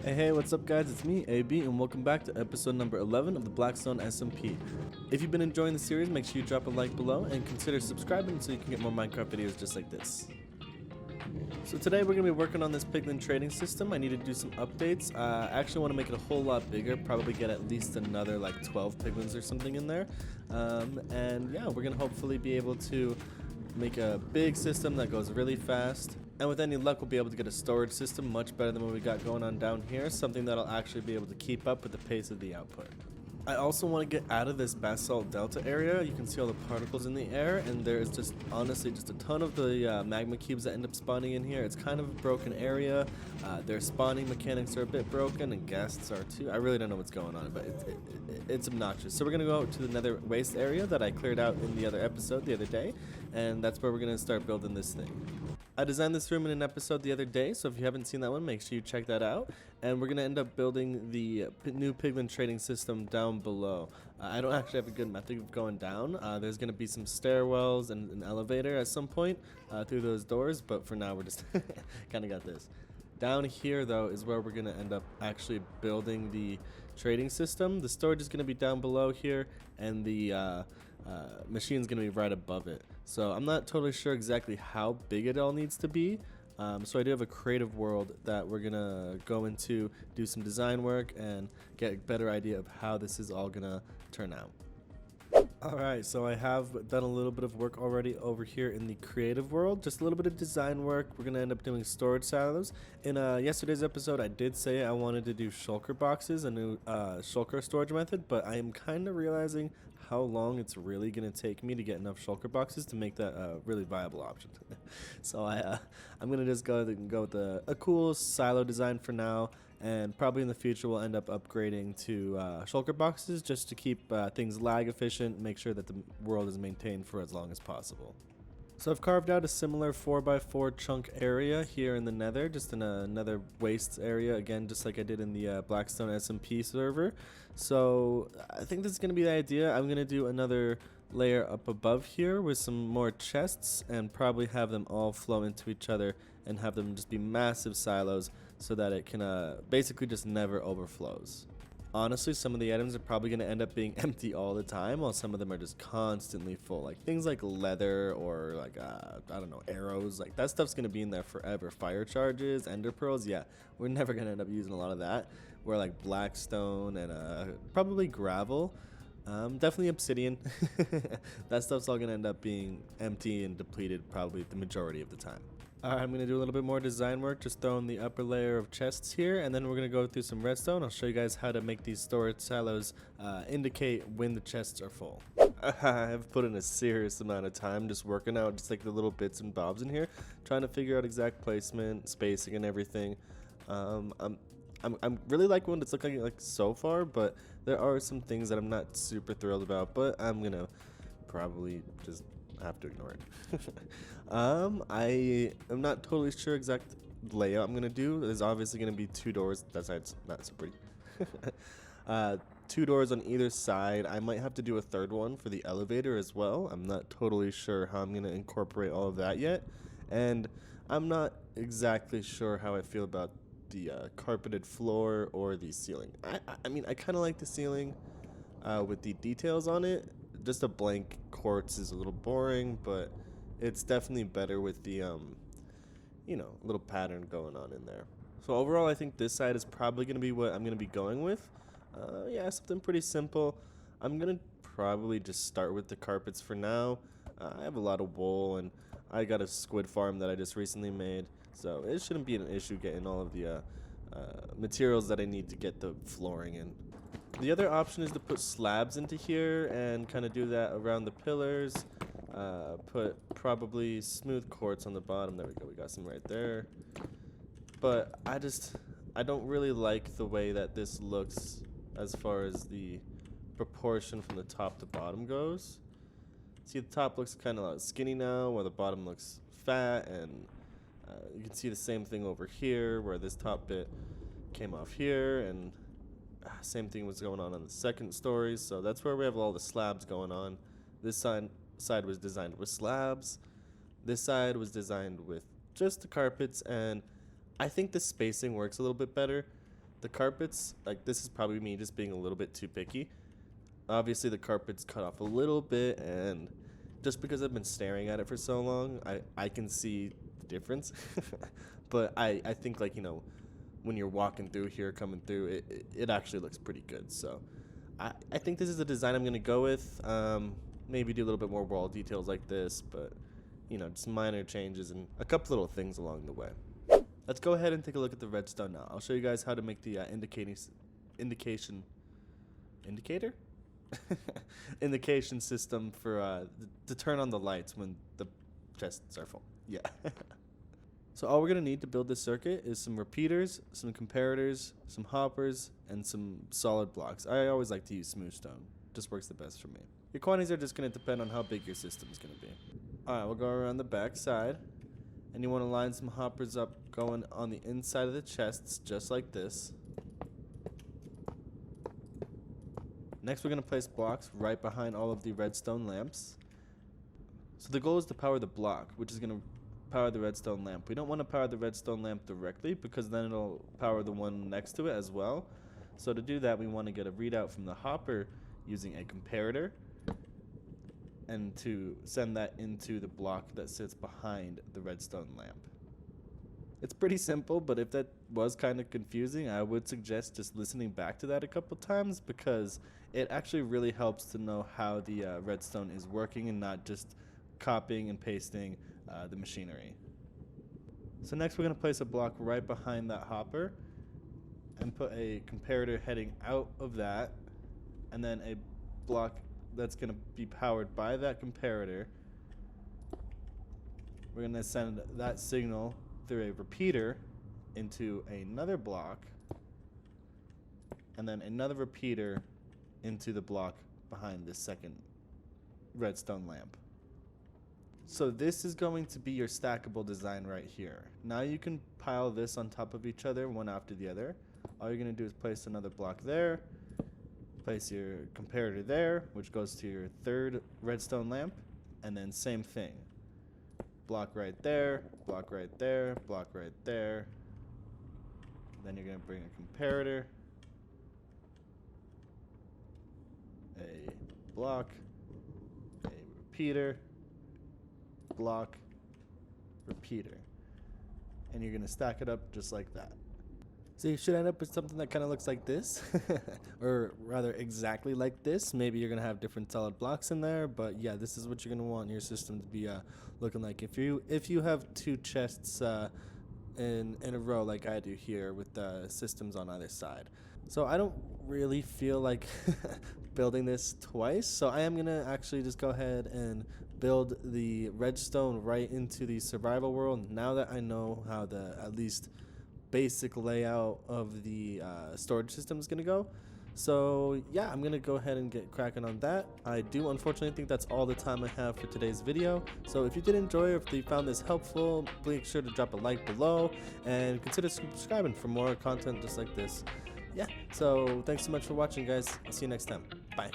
Hey, what's up guys, it's me, AB, and welcome back to episode number 11 of the Blackstone SMP. If you've been enjoying the series, make sure you drop a like below and consider subscribing so you can get more Minecraft videos just like this. So today we're going to be working on this piglin trading system. I need to do some updates. I actually want to make it a whole lot bigger, probably get at least another like 12 piglins or something in there. And yeah, we're going to hopefully be able to make a big system that goes really fast. And with any luck, we'll be able to get a storage system much better than what we got going on down here, something that'll actually be able to keep up with the pace of the output. I also want to get out of this basalt delta area. You can see all the particles in the air, and there is just honestly just a ton of the magma cubes that end up spawning in here. It's kind of a broken area. Their spawning mechanics are a bit broken, and ghasts are too. I really don't know what's going on, but it's obnoxious. So we're going to go to the nether waste area that I cleared out in the other episode the other day, and that's where we're going to start building this thing. I designed this room in an episode the other day, so if you haven't seen that one, make sure you check that out. And we're going to end up building the new piglin trading system down below. I don't actually have a good method of going down. There's going to be some stairwells and an elevator at some point through those doors, but for now we're just kind of got this. Down here, though, is where we're going to end up actually building the trading system. The storage is going to be down below here, and the machine's going to be right above it. So I'm not totally sure exactly how big it all needs to be. So I do have a creative world that we're going to go into, do some design work, and get a better idea of how this is all going to turn out. Alright, so I have done a little bit of work already over here in the creative world, just a little bit of design work. We're going to end up doing storage silos. In yesterday's episode, I did say I wanted to do shulker boxes, a new shulker storage method, but I am kind of realizing how long it's really going to take me to get enough shulker boxes to make that a really viable option. So I'm going to just go with a cool silo design for now. And probably in the future we'll end up upgrading to shulker boxes just to keep things lag efficient, make sure that the world is maintained for as long as possible. So I've carved out a similar 4x4 chunk area here in the nether, just in another waste area, again just like I did in the Blackstone SMP server. So I think this is going to be the idea. I'm going to do another layer up above here with some more chests and probably have them all flow into each other and have them just be massive silos so that it can basically just never overflows. Honestly, some of the items are probably going to end up being empty all the time, while some of them are just constantly full. Like things like leather or like, I don't know, arrows. Like that stuff's going to be in there forever. Fire charges, ender pearls, yeah. We're never going to end up using a lot of that. Where like blackstone and probably gravel. Definitely obsidian. That stuff's all going to end up being empty and depleted probably the majority of the time. Alright, I'm going to do a little bit more design work, just throwing the upper layer of chests here, and then we're going to go through some redstone. I'll show you guys how to make these storage silos indicate when the chests are full. I've put in a serious amount of time just working out just like the little bits and bobs in here, trying to figure out exact placement, spacing, and everything. I'm really liking what it's looking like so far, but there are some things that I'm not super thrilled about, but I'm going to probably just have to ignore it. I am not totally sure exact layout I'm gonna do. There's obviously gonna be two doors. That side's not so pretty. Two doors on either side. I might have to do a third one for the elevator as well. I'm not totally sure how I'm gonna incorporate all of that yet, and I'm not exactly sure how I feel about the carpeted floor or the ceiling. I mean, I kind of like the ceiling with the details on it. Just a blank quartz is a little boring, but it's definitely better with the, little pattern going on in there. So overall, I think this side is probably going to be what I'm going to be going with. Yeah, something pretty simple. I'm going to probably just start with the carpets for now. I have a lot of wool, and I got a squid farm that I just recently made, so it shouldn't be an issue getting all of the materials that I need to get the flooring in. The other option is to put slabs into here and kind of do that around the pillars. Put probably smooth quartz on the bottom. There we go, we got some right there. But I don't really like the way that this looks as far as the proportion from the top to bottom goes. See, the top looks kind of skinny now, while the bottom looks fat, and you can see the same thing over here, where this top bit came off here, and same thing was going on the second story. So that's where we have all the slabs going on. This side was designed with slabs. This side was designed with just the carpets, and I think the spacing works a little bit better. The carpets, like this is probably me just being a little bit too picky. Obviously the carpet's cut off a little bit, and just because I've been staring at it for so long, I can see the difference. But I think, like, you know, when you're walking through here, coming through, it actually looks pretty good. So I think this is the design I'm going to go with. Maybe do a little bit more wall details like this, but, you know, just minor changes and a couple little things along the way. Let's go ahead and take a look at the redstone now. I'll show you guys how to make the indication system for to turn on the lights when the chests are full. Yeah. So all we're gonna need to build this circuit is some repeaters, some comparators, some hoppers, and some solid blocks. I always like to use smooth stone. Just works the best for me. Your quantities are just gonna depend on how big your system is gonna be. Alright, we'll go around the back side. And you want to line some hoppers up going on the inside of the chests, just like this. Next, we're going to place blocks right behind all of the redstone lamps. So the goal is to power the block, which is going to power the redstone lamp. We don't want to power the redstone lamp directly, because then it'll power the one next to it as well. So to do that, we want to get a readout from the hopper using a comparator, and to send that into the block that sits behind the redstone lamp. It's pretty simple, but if that was kind of confusing, I would suggest just listening back to that a couple times, because it actually really helps to know how the redstone is working and not just copying and pasting the machinery. So next we're going to place a block right behind that hopper and put a comparator heading out of that, and then a block that's going to be powered by that comparator. We're going to send that signal through a repeater into another block, and then another repeater into the block behind this second redstone lamp. So this is going to be your stackable design right here. Now you can pile this on top of each other, one after the other. All you're going to do is place another block there, place your comparator there, which goes to your third redstone lamp, and then same thing. Block right there, block right there, block right there. Then you're going to bring a comparator, a block, a repeater, block, repeater. And you're going to stack it up just like that. So you should end up with something that kind of looks like this, or rather exactly like this. Maybe you're going to have different solid blocks in there, but yeah, this is what you're going to want your system to be looking like. If you have two chests in a row like I do here with the systems on either side. So I don't really feel like building this twice, so I am going to actually just go ahead and build the redstone right into the survival world now that I know how the at least basic layout of the storage system is going to go. So yeah, I'm going to go ahead and get cracking on that. I do unfortunately think that's all the time I have for today's video. So if you did enjoy, or if you found this helpful, make sure to drop a like below and consider subscribing for more content just like this. Yeah, so thanks so much for watching, guys. I'll see you next time. Bye.